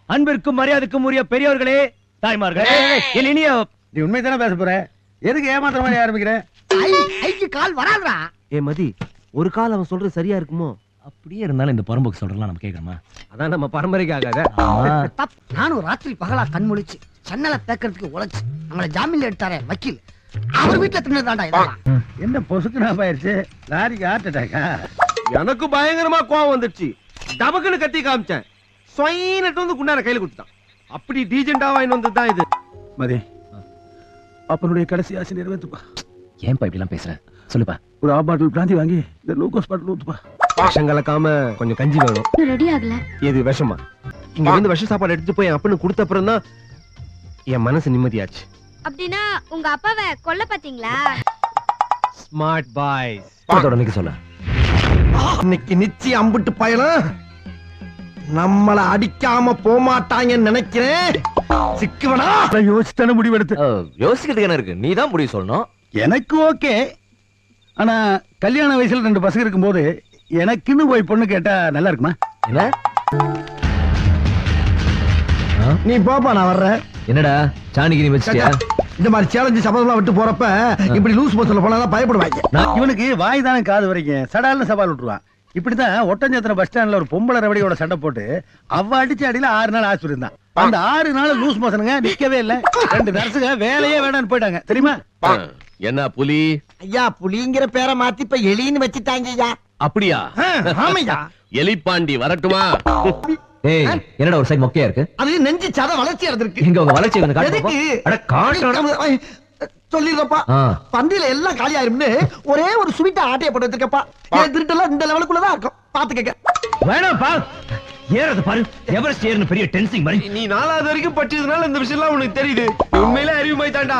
அன்பிற்கும் மரியாதைக்கும் உரிய பெரியவர்களே, தாய்மார்களே, என் இனிய நீ உண்மைதானே பேச போற? எதுக்கு ஏமாத்திர மாதிரி ஆரம்பிக்கிற? ஐக்கு கால் வராதுடா. ஏ மதி, ஒரு கால் அவன் சொல்றது சரியா இருக்குமோ? அப்படியே இருந்தாலும் இந்த புறம்போக்கு சொல்றலாம் நம்ம கேட்கணுமா? அதான் நம்ம பரம்பரைக்கு ஆகாத. தப், நானும் ராத்திரி பகலா கண் முழிச்சு சன்னலை தேக்கிறதுக்கு உழைச்சு நம்மள ஜாமீன்ல எடுத்தாரே வக்கீல், அவர் வீட்டுல தின்னதாண்டா இதெல்லாம். என்ன பொசுக்கு நான் போயிருச்சு? லாரிக்கு ஹார்ட் அட்டாக்கா? எனக்கு பயங்கரமா கோவம் வந்துடுச்சு. டபக்குன்னு கத்தி காமிச்சேன். ஸ்வைனட்டு வந்து குண்டான கையில கொடுத்துட்டான். அப்படி டீஜென்டா வாங்கி வந்ததுதான் இது. மதி, அப்பனுடைய கடைசி ஆசை நிறைவேற்றுப்பா. ஏன்பா இப்படி எல்லாம் பேசுற? சொல்லுப்பா. ஒரு ஆப் பாட்டில் பிராந்தி வாங்கி இந்த லூக்கோஸ் பாட்டில் ஊத்துப்பா. விஷம் கலக்காம கொஞ்சம் கஞ்சி வேணும். ரெடி ஆகல. எது விஷமா? இங்க வந்து விஷ சாப்பாடு எடுத்து போய் அப்பன்னு கொடுத்த அப்புறம் தான் என் மனசு நிம்மதியாச்சு. அப்படின்னா உங்க அப்பாவை கொல்ல பாத்தீங்களா? Smart boys. அதோட நிக்க சொல்ல. இன்னைக்கு நிச்சயம் அம்பிட்டு பயலாம் நம்மள அடிக்காம போமாட்டாங்கன்னு நினைக்கிறேன். சிக்குவடா. யோசித்தான முடிவெடுத்து. யோசிக்கிறதுக்கு என்ன இருக்கு? நீதான் முடிவு சொல்லணும். எனக்கு ஓகே. ஆனா கல்யாண வயசுல 2 பசங்க இருக்கும்போது எனக்குன்னு போய் பொண்ணு கேட்டா நல்லா இருக்குமா? என்ன? நீ போப்பா, நான் வர்றேன். என்னடா சாணிக்கு நீ வச்சிட்டியா? இந்த மாதிரி சேலஞ்சு சபதம்லாம் விட்டு போறப்ப இப்படி லூஸ் மோஷன்ல போனா பயப்படுவாங்க. இவனுக்கு வாய் தானே காது வரைக்கும் சடால்னு சவால் விட்டுருவான். இப்படிதான் ஒட்டஞ்சத்திர பஸ் ஸ்டாண்ட்ல ஒரு பொம்பளை ரவடியோட சண்டை போட்டு அவ அடிச்ச அடியில 6 நாள் ஆஸ்பத்திரி இருந்தான். அந்த 6 நாள் லூஸ் மோசனுங்க நிக்கவே இல்ல. 2 நர்ஸுங்க வேலையே வேணான்னு போயிட்டாங்க தெரியுமா? என்ன புலி? ஐயா, புலிங்கிற பேரை மாத்தி இப்ப எலின்னு வச்சுட்டாங்க ஐயா. அப்படியா? ஆமையா, எலிப்பாண்டி வரட்டுமா? ஏய், என்னடா ஒரு சைடு மொக்கையா இருக்கு? அது நெஞ்சு சத வளர்ச்சி இருக்கு. எங்க உங்க வளர்ச்சி வந்து காட்டு எதுக்கு? பாப்போம். அட காட்டுடா. சொல்லிடுறப்பா, பந்தியில எல்லாம் காலி ஆயிரும்னு ஒரே ஒரு ஸ்வீட்டா ஆட்டைய போட்டு வச்சிருக்கப்பா. என் திருட்டெல்லாம் இந்த லெவலுக்குள்ளதான் இருக்கும். பாத்துக்க. வேணாம்ப்பா. ஏறது பாரு. எவரெஸ்ட் ஏறுன பெரிய டென்சிங் மாதிரி. நீ 4வது வரைக்கும் பட்டதுனால இந்த விஷயம் எல்லாம் உனக்கு தெரியுது. உண்மையிலே அறிவு மாதிரி தாண்டா.